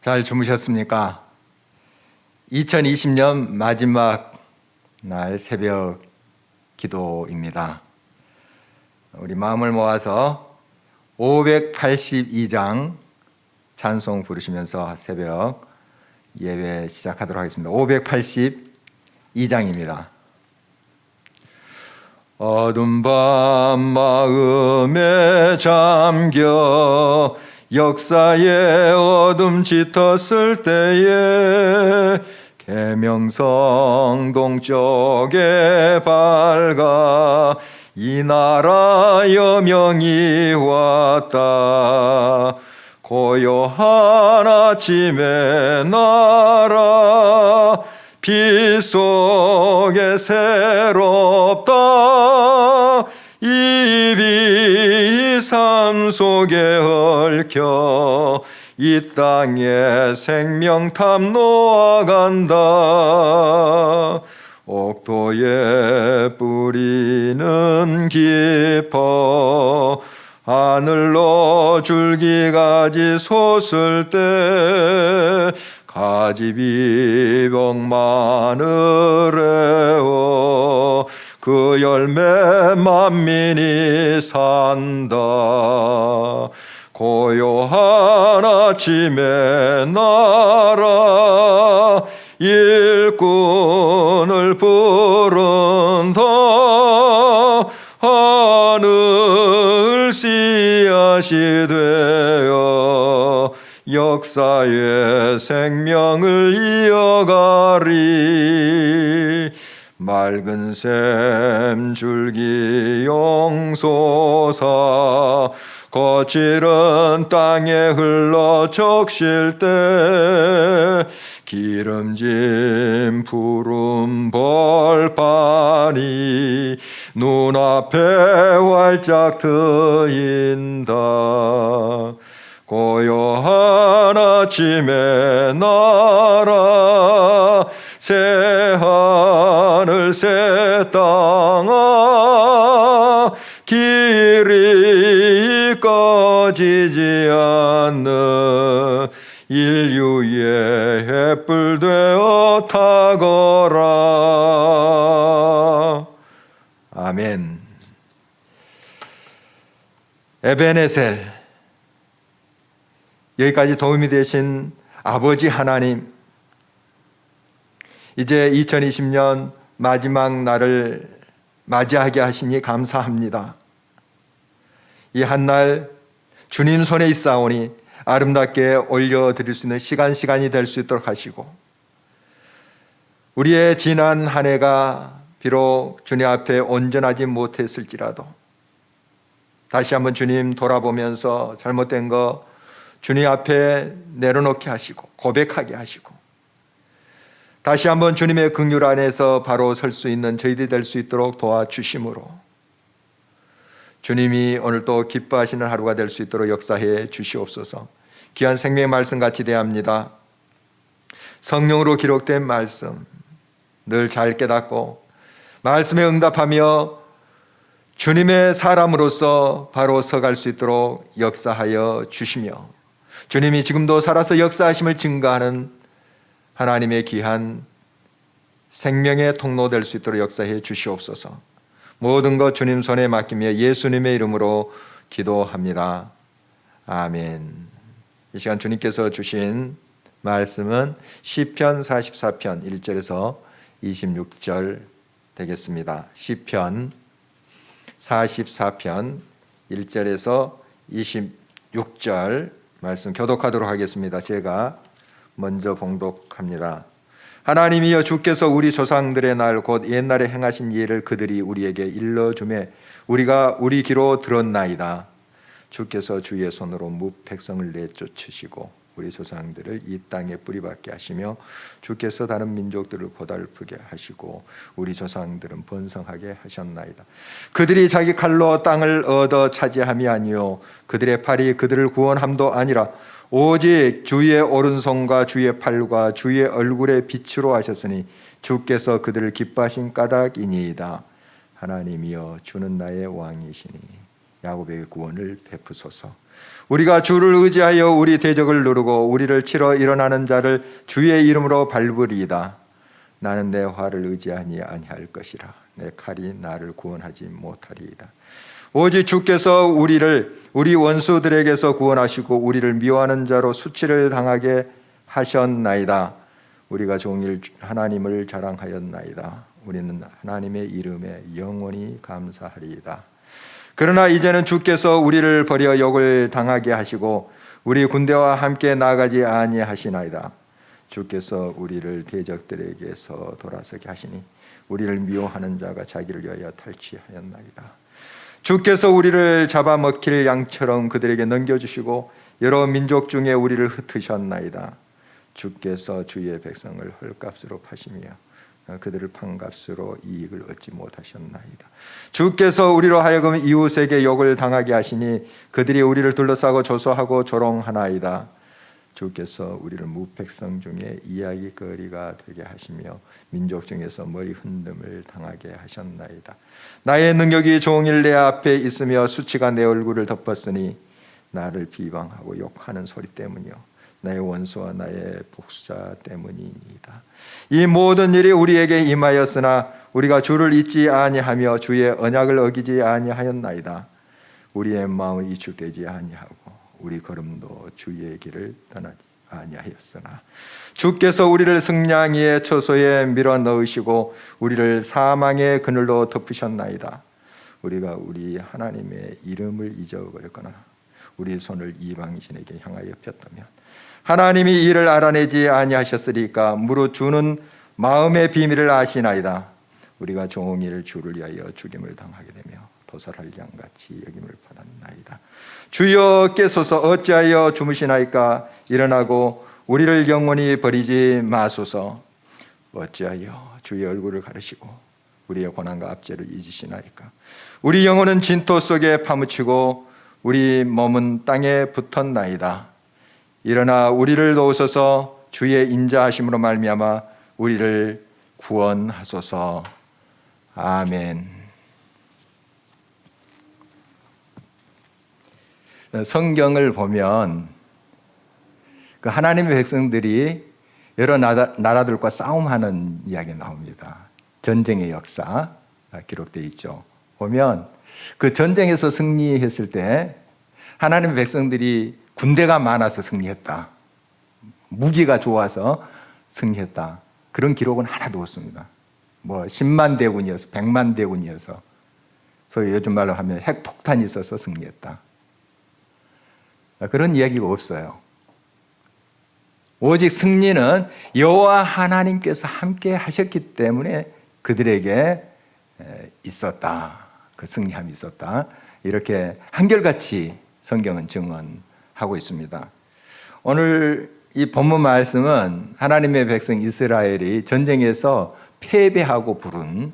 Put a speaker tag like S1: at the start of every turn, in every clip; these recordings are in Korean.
S1: 잘 주무셨습니까? 2020년 마지막 날 새벽 기도입니다. 우리 마음을 모아서 582장 찬송 부르시면서 새벽 예배 시작하도록 하겠습니다. 582장입니다. 어둠 밤 마음에 잠겨 역사의 어둠 짙었을 때에 계명성 동쪽에 밝아 이 나라 여명이 왔다. 고요한 아침의 나라 빛 속에 새롭다. 이 삶 속에 얽혀 이 땅에 생명탐 놓아간다. 옥토의 뿌리는 깊어 하늘로 줄기가지 솟을 때 가지 비복 마늘에워 그 열매 만민이 산다. 고요한 아침의 나라 일꾼을 부른다. 하늘 씨앗이 되어 역사의 생명을 이어가리. 맑은 샘 줄기 용솟아 거칠은 땅에 흘러 적실 때 기름진 푸른 벌판이 눈앞에 활짝 트인다. 고요한 아침의 나라 새 하늘 새 땅아 길이 꺼지지 않는 인류의 햇불 되어 타거라. 아멘. 에베네셀, 여기까지 도움이 되신 아버지 하나님, 이제 2020년 마지막 날을 맞이하게 하시니 감사합니다. 이 한날 주님 손에 있사오니 아름답게 올려드릴 수 있는 시간이 될 수 있도록 하시고, 우리의 지난 한 해가 비록 주님 앞에 온전하지 못했을지라도 다시 한번 주님 돌아보면서 잘못된 거 주님 앞에 내려놓게 하시고 고백하게 하시고 다시 한번 주님의 긍휼 안에서 바로 설 수 있는 저희들이 될 수 있도록 도와주심으로 주님이 오늘 또 기뻐하시는 하루가 될 수 있도록 역사해 주시옵소서. 귀한 생명의 말씀 같이 대합니다. 성령으로 기록된 말씀 늘 잘 깨닫고 말씀에 응답하며 주님의 사람으로서 바로 서갈 수 있도록 역사하여 주시며 주님이 지금도 살아서 역사하심을 증거하는 하나님의 귀한 생명의 통로 될 수 있도록 역사해 주시옵소서. 모든 것 주님 손에 맡기며 예수님의 이름으로 기도합니다. 아멘. 이 시간 주님께서 주신 말씀은 시편 44편 1절에서 26절 되겠습니다. 시편 44편 1절에서 26절 말씀 교독하도록 하겠습니다. 제가 먼저 봉독합니다. 하나님이여, 주께서 우리 조상들의 날 곧 옛날에 행하신 일을 그들이 우리에게 일러주매 우리가 우리 귀로 들었나이다. 주께서 주의 손으로 뭇 백성을 내쫓으시고 우리 조상들을 이 땅에 뿌리박게 하시며 주께서 다른 민족들을 고달프게 하시고 우리 조상들은 번성하게 하셨나이다. 그들이 자기 칼로 땅을 얻어 차지함이 아니요 그들의 팔이 그들을 구원함도 아니라 오직 주의 오른손과 주의 팔과 주의 얼굴의 빛으로 하셨으니 주께서 그들을 기뻐하신 까닭이니이다. 하나님이여, 주는 나의 왕이시니 야곱에게 구원을 베푸소서. 우리가 주를 의지하여 우리 대적을 누르고 우리를 치러 일어나는 자를 주의 이름으로 밟으리이다. 나는 내 활을 의지하니 아니할 것이라. 내 칼이 나를 구원하지 못하리이다. 오직 주께서 우리 원수들에게서 구원하시고 우리를 미워하는 자로 수치를 당하게 하셨나이다. 우리가 종일 하나님을 자랑하였나이다. 우리는 하나님의 이름에 영원히 감사하리이다. 그러나 이제는 주께서 우리를 버려 욕을 당하게 하시고 우리 군대와 함께 나가지 아니하시나이다. 주께서 우리를 대적들에게서 돌아서게 하시니 우리를 미워하는 자가 자기를 위하여 탈취하였나이다. 주께서 우리를 잡아먹힐 양처럼 그들에게 넘겨주시고 여러 민족 중에 우리를 흩으셨나이다. 주께서 주의 백성을 헐값으로 파시며 그들을 판값으로 이익을 얻지 못하셨나이다. 주께서 우리로 하여금 이웃에게 욕을 당하게 하시니 그들이 우리를 둘러싸고 조소하고 조롱하나이다. 주께서 우리를 무백성 중에 이야기거리가 되게 하시며 민족 중에서 머리 흔듦을 당하게 하셨나이다. 나의 능력이 종일 내 앞에 있으며 수치가 내 얼굴을 덮었으니 나를 비방하고 욕하는 소리 때문이요 나의 원수와 나의 복수자 때문이니이다. 이 모든 일이 우리에게 임하였으나 우리가 주를 잊지 아니하며 주의 언약을 어기지 아니하였나이다. 우리의 마음은 이축되지 아니하고 우리 걸음도 주의 길을 떠나지 아니하였으나 주께서 우리를 승냥이의 처소에 밀어 넣으시고 우리를 사망의 그늘로 덮으셨나이다. 우리가 우리 하나님의 이름을 잊어버렸거나 우리 손을 이방신에게 향하여 폈다면 하나님이 이를 알아내지 아니하셨으리까. 무릇 주는 마음의 비밀을 아시나이다. 우리가 종일 주를 위하여 죽임을 당하게 되며 도살할 양같이 여김을 받았나이다. 주여 깨소서. 어찌하여 주무시나이까. 일어나고 우리를 영원히 버리지 마소서. 어찌하여 주의 얼굴을 가르시고 우리의 고난과 압제를 잊으시나이까. 우리 영혼은 진토 속에 파묻히고 우리 몸은 땅에 붙었나이다. 일어나 우리를 도우소서. 주의 인자하심으로 말미암아 우리를 구원하소서. 아멘. 성경을 보면 그 하나님의 백성들이 여러 나라들과 싸움하는 이야기가 나옵니다. 전쟁의 역사 기록되어 있죠. 보면 그 전쟁에서 승리했을 때 하나님의 백성들이 군대가 많아서 승리했다. 무기가 좋아서 승리했다. 그런 기록은 하나도 없습니다. 뭐 10만 대군이어서 100만 대군이어서 소위 요즘 말로 하면 핵폭탄이 있어서 승리했다. 그런 이야기가 없어요. 오직 승리는 여호와 하나님께서 함께 하셨기 때문에 그들에게 있었다. 그 승리함이 있었다. 이렇게 한결같이 성경은 증언하고 있습니다. 오늘 이 본문 말씀은 하나님의 백성 이스라엘이 전쟁에서 패배하고 부른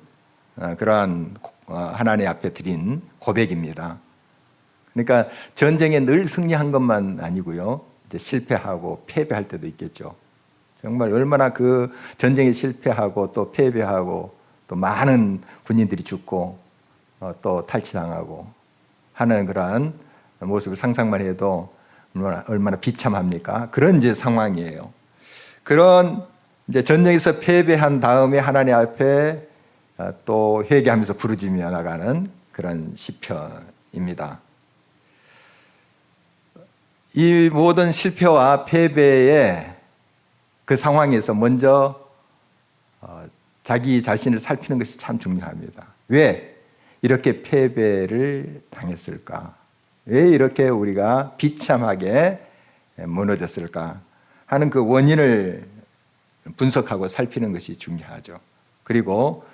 S1: 그러한 하나님 앞에 드린 고백입니다. 그러니까 전쟁에 늘 승리한 것만 아니고요. 이제 실패하고 패배할 때도 있겠죠. 정말 얼마나 그 전쟁에 실패하고 또 패배하고 또 많은 군인들이 죽고 또 탈취당하고 하는 그러한 모습을 상상만 해도 얼마나 비참합니까? 그런 이제 상황이에요. 그런 이제 전쟁에서 패배한 다음에 하나님 앞에 또 회개하면서 부르짖으며 나가는 그런 시편입니다. 이 모든 실패와 패배의 그 상황에서 먼저 자기 자신을 살피는 것이 참 중요합니다. 왜 이렇게 패배를 당했을까? 왜 이렇게 우리가 비참하게 무너졌을까? 하는 그 원인을 분석하고 살피는 것이 중요하죠. 그리고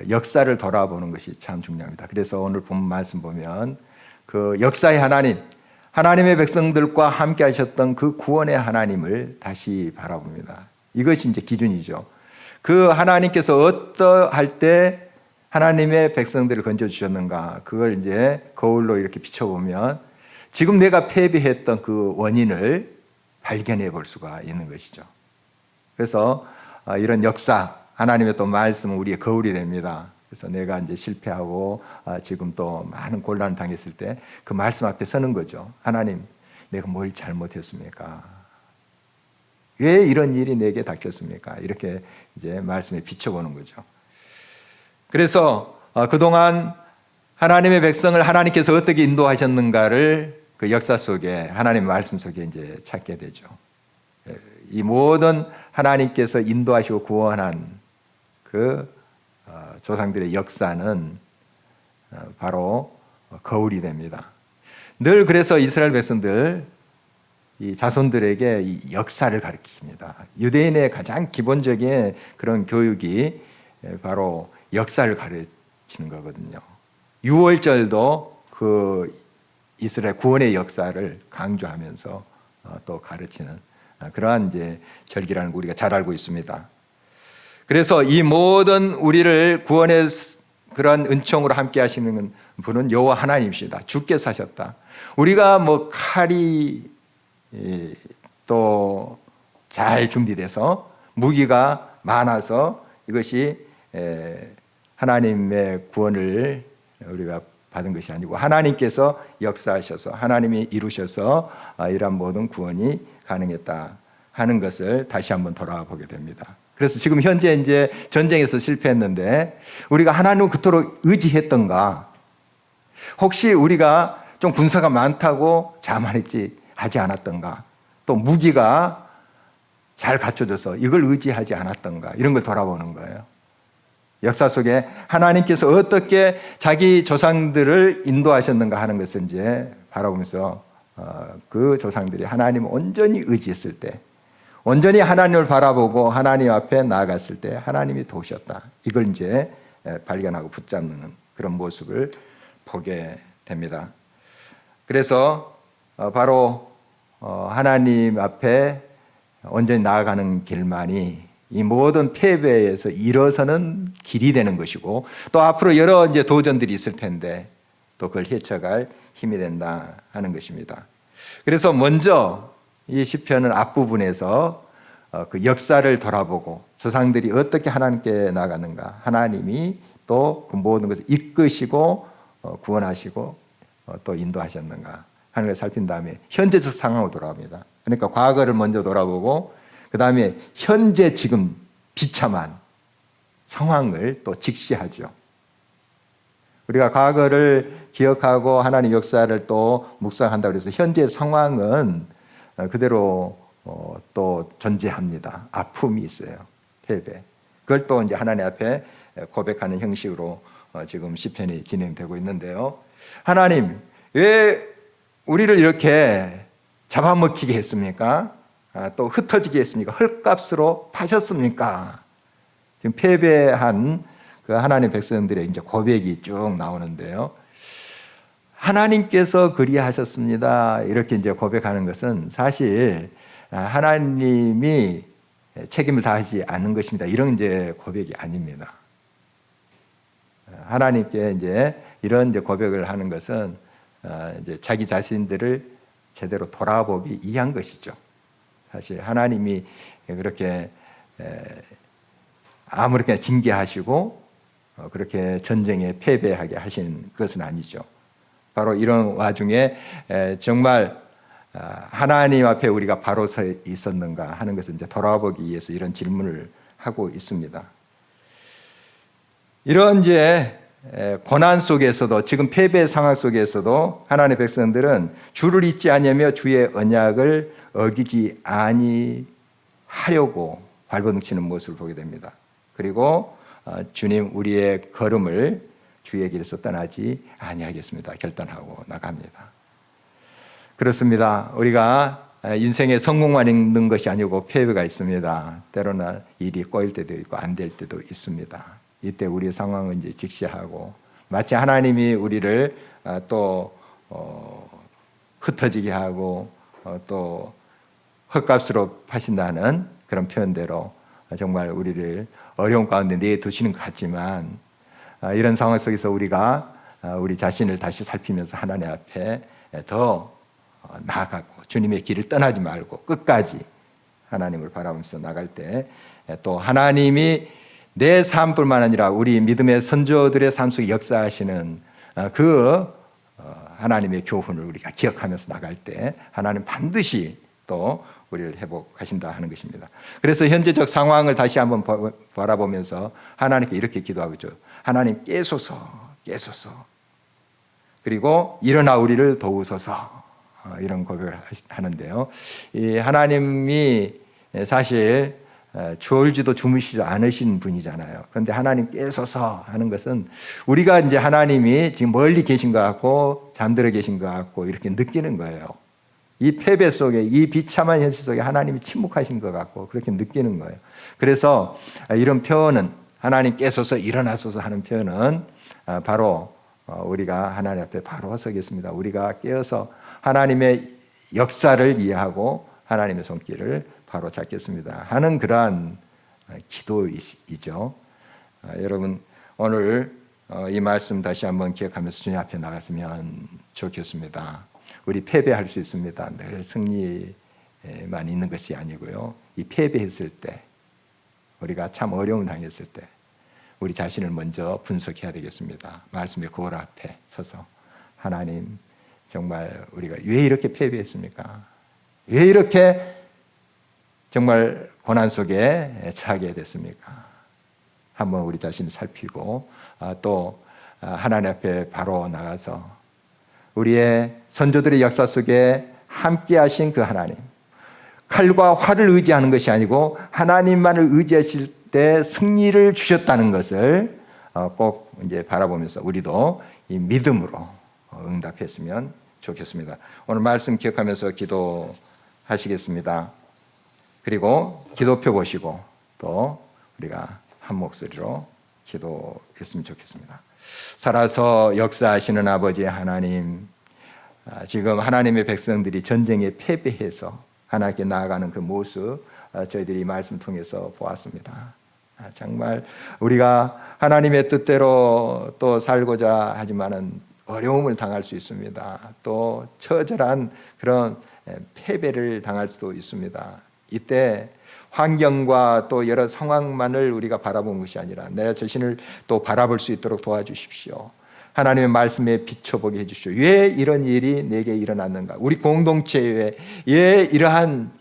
S1: 역사를 돌아보는 것이 참 중요합니다. 그래서 오늘 본 말씀 보면 그 역사의 하나님, 하나님의 백성들과 함께 하셨던 그 구원의 하나님을 다시 바라봅니다. 이것이 이제 기준이죠. 그 하나님께서 어떠할 때 하나님의 백성들을 건져주셨는가, 그걸 이제 거울로 이렇게 비춰보면 지금 내가 패배했던 그 원인을 발견해 볼 수가 있는 것이죠. 그래서 이런 역사, 하나님의 또 말씀은 우리의 거울이 됩니다. 그래서 내가 이제 실패하고 지금 또 많은 곤란을 당했을 때 그 말씀 앞에 서는 거죠. 하나님, 내가 뭘 잘못했습니까? 왜 이런 일이 내게 닥쳤습니까? 이렇게 이제 말씀에 비춰보는 거죠. 그래서 그동안 하나님의 백성을 하나님께서 어떻게 인도하셨는가를 그 역사 속에 하나님 말씀 속에 이제 찾게 되죠. 이 모든 하나님께서 인도하시고 구원한 그 조상들의 역사는 바로 거울이 됩니다. 늘 그래서 이스라엘 백성들 이 자손들에게 이 역사를 가르칩니다. 유대인의 가장 기본적인 그런 교육이 바로 역사를 가르치는 거거든요. 유월절도 그 이스라엘 구원의 역사를 강조하면서 또 가르치는 그러한 이제 절기라는 거 우리가 잘 알고 있습니다. 그래서 이 모든 우리를 구원의 그런 은총으로 함께 하시는 분은 여호와 하나님이시다. 주께서 하셨다. 우리가 뭐 칼이 또 잘 준비돼서 무기가 많아서 이것이 하나님의 구원을 우리가 받은 것이 아니고 하나님께서 역사하셔서 하나님이 이루셔서 이러한 모든 구원이 가능했다 하는 것을 다시 한번 돌아보게 됩니다. 그래서 지금 현재 이제 전쟁에서 실패했는데 우리가 하나님을 그토록 의지했던가? 혹시 우리가 좀 군사가 많다고 자만했지 하지 않았던가? 또 무기가 잘 갖춰져서 이걸 의지하지 않았던가? 이런 걸 돌아보는 거예요. 역사 속에 하나님께서 어떻게 자기 조상들을 인도하셨는가 하는 것을 이제 바라보면서 그 조상들이 하나님을 온전히 의지했을 때, 온전히 하나님을 바라보고 하나님 앞에 나아갔을 때 하나님이 도우셨다. 이걸 이제 발견하고 붙잡는 그런 모습을 보게 됩니다. 그래서 바로 하나님 앞에 온전히 나아가는 길만이 이 모든 패배에서 일어서는 길이 되는 것이고 또 앞으로 여러 이제 도전들이 있을 텐데 또 그걸 헤쳐갈 힘이 된다 하는 것입니다. 그래서 먼저 이 시편은 앞부분에서 그 역사를 돌아보고 조상들이 어떻게 하나님께 나가는가, 하나님이 또 그 모든 것을 이끄시고 구원하시고 또 인도하셨는가 하는 걸 살핀 다음에 현재적 상황으로 돌아갑니다. 그러니까 과거를 먼저 돌아보고 그 다음에 현재 지금 비참한 상황을 또 직시하죠. 우리가 과거를 기억하고 하나님 역사를 또 묵상한다고 해서 현재 상황은 그대로 또 존재합니다. 아픔이 있어요. 패배. 그걸 또 이제 하나님 앞에 고백하는 형식으로 지금 시편이 진행되고 있는데요. 하나님, 왜 우리를 이렇게 잡아먹히게 했습니까? 또 흩어지게 했습니까? 헐값으로 파셨습니까? 지금 패배한 그 하나님 백성들의 이제 고백이 쭉 나오는데요. 하나님께서 그리하셨습니다. 이렇게 이제 고백하는 것은 사실 하나님이 책임을 다하지 않는 것입니다. 이런 이제 고백이 아닙니다. 하나님께 이제 이런 이제 고백을 하는 것은 이제 자기 자신들을 제대로 돌아보기 위한 것이죠. 사실 하나님이 그렇게 아무렇게나 징계하시고 그렇게 전쟁에 패배하게 하신 것은 아니죠. 바로 이런 와중에 정말 하나님 앞에 우리가 바로 서 있었는가 하는 것을 이제 돌아보기 위해서 이런 질문을 하고 있습니다. 이런 이제 고난 속에서도 지금 패배 상황 속에서도 하나님의 백성들은 주를 잊지 아니하며 주의 언약을 어기지 아니하려고 발버둥치는 모습을 보게 됩니다. 그리고 주님 우리의 걸음을 주의 길에서 떠나지 아니하겠습니다. 결단하고 나갑니다. 그렇습니다. 우리가 인생의 성공만 있는 것이 아니고 패배가 있습니다. 때로는 일이 꼬일 때도 있고 안 될 때도 있습니다. 이때 우리의 상황을 이제 직시하고 마치 하나님이 우리를 또 흩어지게 하고 또 헐값으로 파신다는 그런 표현대로 정말 우리를 어려운 가운데 내두시는 것 같지만 이런 상황 속에서 우리가 우리 자신을 다시 살피면서 하나님 앞에 더 나아가고 주님의 길을 떠나지 말고 끝까지 하나님을 바라보면서 나갈 때 또 하나님이 내 삶뿐만 아니라 우리 믿음의 선조들의 삶 속에 역사하시는 그 하나님의 교훈을 우리가 기억하면서 나갈 때 하나님 반드시 또 우리를 회복하신다 하는 것입니다. 그래서 현재적 상황을 다시 한번 바라보면서 하나님께 이렇게 기도하고 있죠. 하나님 깨소서, 깨소서. 그리고 일어나 우리를 도우소서. 이런 고백을 하는데요. 이 하나님이 사실 졸지도 주무시지 않으신 분이잖아요. 그런데 하나님 깨소서 하는 것은 우리가 이제 하나님이 지금 멀리 계신 것 같고 잠들어 계신 것 같고 이렇게 느끼는 거예요. 이 패배 속에, 이 비참한 현실 속에 하나님이 침묵하신 것 같고 그렇게 느끼는 거예요. 그래서 이런 표현은 하나님 깨소서 일어나소서 하는 표현은 바로 우리가 하나님 앞에 바로 서겠습니다. 우리가 깨어서 하나님의 역사를 이해하고 하나님의 손길을 바로 잡겠습니다 하는 그러한 기도이죠. 여러분 오늘 이 말씀 다시 한번 기억하면서 주님 앞에 나갔으면 좋겠습니다. 우리 패배할 수 있습니다. 늘 승리만 있는 것이 아니고요. 이 패배했을 때 우리가 참 어려움 당했을 때 우리 자신을 먼저 분석해야 되겠습니다. 말씀의 거울 앞에 서서 하나님 정말 우리가 왜 이렇게 패배했습니까? 왜 이렇게 정말 고난 속에 처하게 됐습니까? 한번 우리 자신을 살피고 또 하나님 앞에 바로 나가서 우리의 선조들의 역사 속에 함께 하신 그 하나님, 칼과 활을 의지하는 것이 아니고 하나님만을 의지하실 때 승리를 주셨다는 것을 꼭 이제 바라보면서 우리도 이 믿음으로 응답했으면 좋겠습니다. 오늘 말씀 기억하면서 기도하시겠습니다. 그리고 기도표 보시고 또 우리가 한 목소리로 기도했으면 좋겠습니다. 살아서 역사하시는 아버지 하나님, 지금 하나님의 백성들이 전쟁에 패배해서 하나님께 나아가는 그 모습 저희들이 말씀 통해서 보았습니다. 정말 우리가 하나님의 뜻대로 또 살고자 하지만은 어려움을 당할 수 있습니다. 또 처절한 그런 패배를 당할 수도 있습니다. 이때 환경과 또 여러 상황만을 우리가 바라본 것이 아니라 내 자신을 또 바라볼 수 있도록 도와주십시오. 하나님의 말씀에 비춰보게 해주십시오. 왜 이런 일이 내게 일어났는가? 우리 공동체에 왜 이러한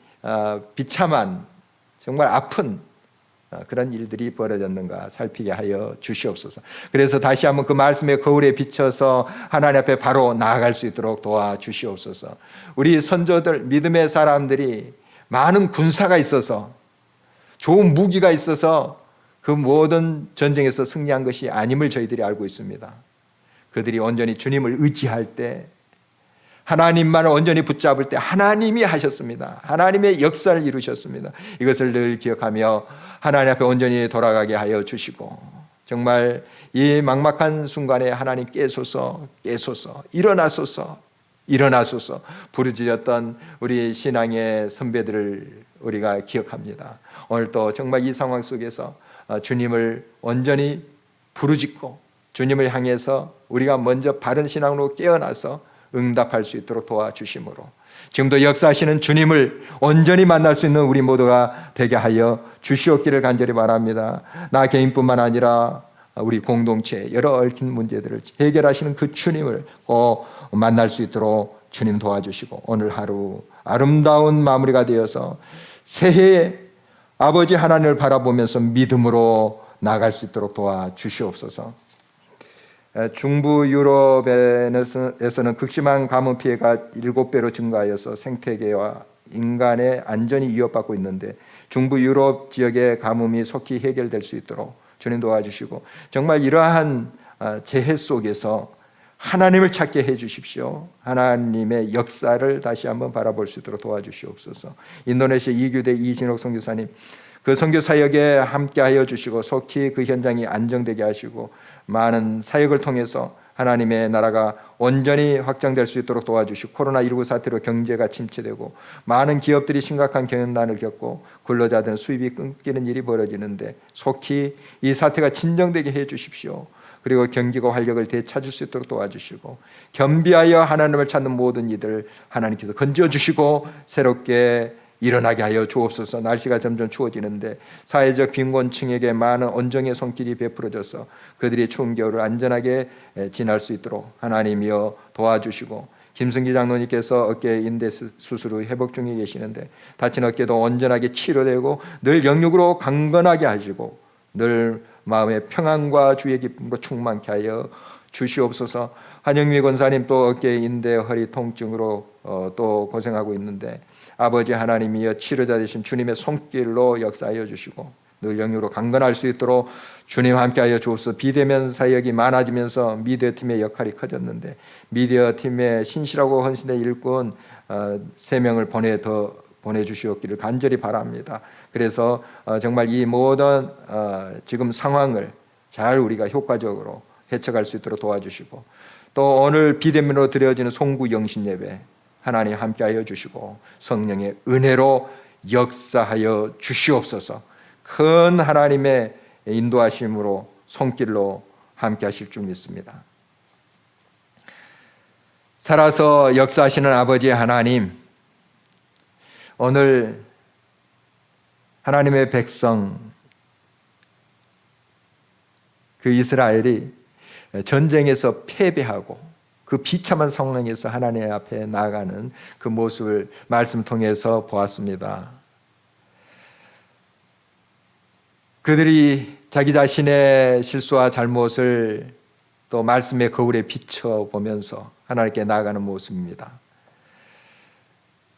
S1: 비참한 정말 아픈 그런 일들이 벌어졌는가 살피게 하여 주시옵소서. 그래서 다시 한번 그 말씀의 거울에 비춰서 하나님 앞에 바로 나아갈 수 있도록 도와주시옵소서. 우리 선조들, 믿음의 사람들이 많은 군사가 있어서 좋은 무기가 있어서 그 모든 전쟁에서 승리한 것이 아님을 저희들이 알고 있습니다. 그들이 온전히 주님을 의지할 때, 하나님만을 온전히 붙잡을 때 하나님이 하셨습니다. 하나님의 역사를 이루셨습니다. 이것을 늘 기억하며 하나님 앞에 온전히 돌아가게 하여 주시고, 정말 이 막막한 순간에 하나님 깨소서, 깨소서, 일어나소서, 일어나소서 부르짖었던 우리 신앙의 선배들을 우리가 기억합니다. 오늘 또 정말 이 상황 속에서 주님을 온전히 부르짖고 주님을 향해서 우리가 먼저 바른 신앙으로 깨어나서 응답할 수 있도록 도와주심으로 지금도 역사하시는 주님을 온전히 만날 수 있는 우리 모두가 되게 하여 주시옵기를 간절히 바랍니다. 나 개인뿐만 아니라 우리 공동체 여러 얽힌 문제들을 해결하시는 그 주님을 꼭 만날 수 있도록 주님 도와주시고 오늘 하루 아름다운 마무리가 되어서 새해에 아버지 하나님을 바라보면서 믿음으로 나아갈 수 있도록 도와주시옵소서. 중부 유럽에서는 극심한 가뭄 피해가 7배로 증가하여서 생태계와 인간의 안전이 위협받고 있는데 중부 유럽 지역의 가뭄이 속히 해결될 수 있도록 주님 도와주시고 정말 이러한 재해 속에서 하나님을 찾게 해주십시오. 하나님의 역사를 다시 한번 바라볼 수 있도록 도와주시옵소서. 인도네시아 이규대 이진옥 선교사님 그 선교 사역에 함께하여 주시고 속히 그 현장이 안정되게 하시고 많은 사역을 통해서 하나님의 나라가 온전히 확장될 수 있도록 도와주시고 코로나19 사태로 경제가 침체되고 많은 기업들이 심각한 경영난을 겪고 근로자들은 수입이 끊기는 일이 벌어지는데 속히 이 사태가 진정되게 해 주십시오. 그리고 경기가 활력을 되찾을 수 있도록 도와주시고 겸비하여 하나님을 찾는 모든 이들 하나님께서 건져주시고 새롭게 일어나게 하여 주옵소서. 날씨가 점점 추워지는데 사회적 빈곤층에게 많은 온정의 손길이 베풀어져서 그들이 추운 겨울을 안전하게 지날 수 있도록 하나님이여 도와주시고, 김승기 장로님께서 어깨 인대 수술 후 회복 중에 계시는데 다친 어깨도 온전하게 치료되고 늘 영육으로 강건하게 하시고 늘 마음의 평안과 주의 기쁨으로 충만케 하여 주시옵소서. 한영미 권사님 또 어깨 인대 허리 통증으로 또 고생하고 있는데 아버지 하나님이여 치료자 되신 주님의 손길로 역사하여 주시고 늘 영육으로 강건할 수 있도록 주님 함께하여 주옵소서. 비대면 사역이 많아지면서 미디어 팀의 역할이 커졌는데 미디어 팀의 신실하고 헌신의 일꾼 3명을 보내주시옵기를 간절히 바랍니다. 그래서 정말 이 모든 지금 상황을 잘 우리가 효과적으로 헤쳐갈 수 있도록 도와주시고, 또 오늘 비대면으로 드려지는 송구 영신 예배 하나님 함께하여 주시고 성령의 은혜로 역사하여 주시옵소서. 큰 하나님의 인도하심으로 손길로 함께하실 줄 믿습니다. 살아서 역사하시는 아버지 하나님, 오늘 하나님의 백성 그 이스라엘이 전쟁에서 패배하고 그 비참한 상황에서 하나님 앞에 나아가는 그 모습을 말씀 통해서 보았습니다. 그들이 자기 자신의 실수와 잘못을 또 말씀의 거울에 비춰보면서 하나님께 나아가는 모습입니다.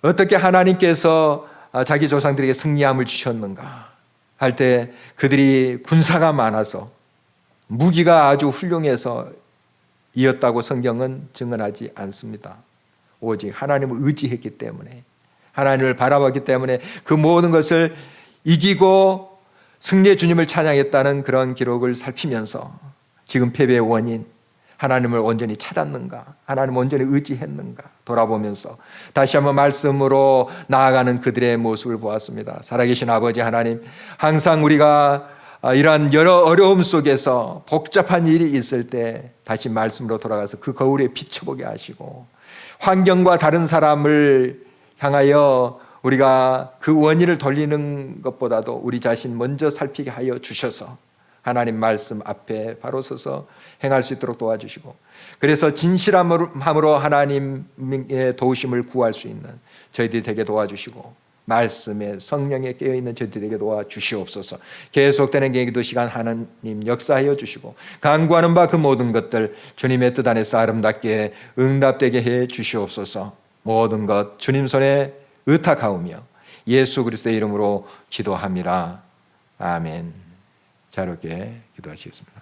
S1: 어떻게 하나님께서 자기 조상들에게 승리함을 주셨는가 할 때 그들이 군사가 많아서 무기가 아주 훌륭해서 이었다고 성경은 증언하지 않습니다. 오직 하나님을 의지했기 때문에, 하나님을 바라봤기 때문에 그 모든 것을 이기고 승리의 주님을 찬양했다는 그런 기록을 살피면서 지금 패배의 원인, 하나님을 온전히 찾았는가, 하나님을 온전히 의지했는가 돌아보면서 다시 한번 말씀으로 나아가는 그들의 모습을 보았습니다. 살아계신 아버지 하나님, 항상 우리가 이러한 여러 어려움 속에서 복잡한 일이 있을 때 다시 말씀으로 돌아가서 그 거울에 비춰보게 하시고, 환경과 다른 사람을 향하여 우리가 그 원인을 돌리는 것보다도 우리 자신 먼저 살피게 하여 주셔서 하나님 말씀 앞에 바로 서서 행할 수 있도록 도와주시고, 그래서 진실함으로 하나님의 도우심을 구할 수 있는 저희들이 되게 도와주시고, 말씀에 성령에 깨어있는 저희들에게 도와주시옵소서. 계속되는 기도 시간 하나님 역사하여 주시고, 간구하는 바 그 모든 것들 주님의 뜻 안에서 아름답게 응답되게 해 주시옵소서. 모든 것 주님 손에 의탁하오며 예수 그리스도의 이름으로 기도합니다. 아멘. 자유롭게 기도하시겠습니다.